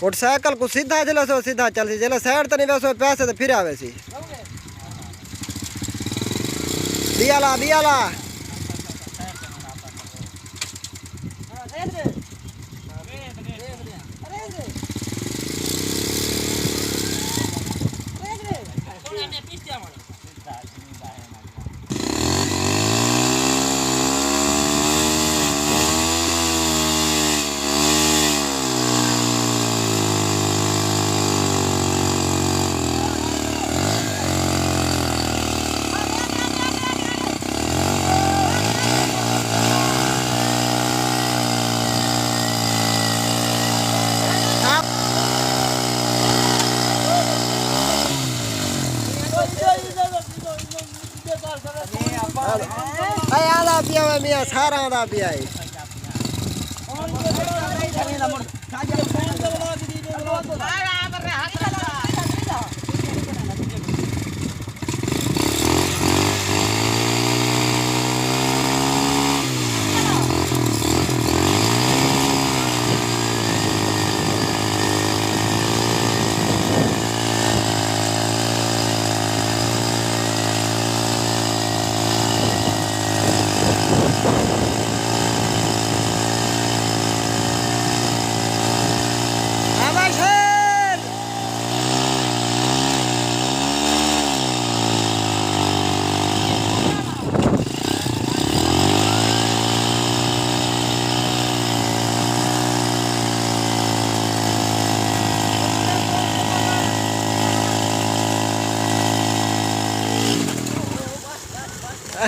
motorcycle को सीधा चलो सो सीधा चल सी चलो साइड तो नहीं वैसे पैसे तो फिर आवे सी बियाला आधा पिया हुआ मियाँ सारा आधा पिया है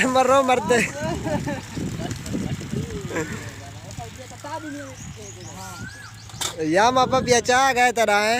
मरो मरते या मापा पिया चाह गए तरह है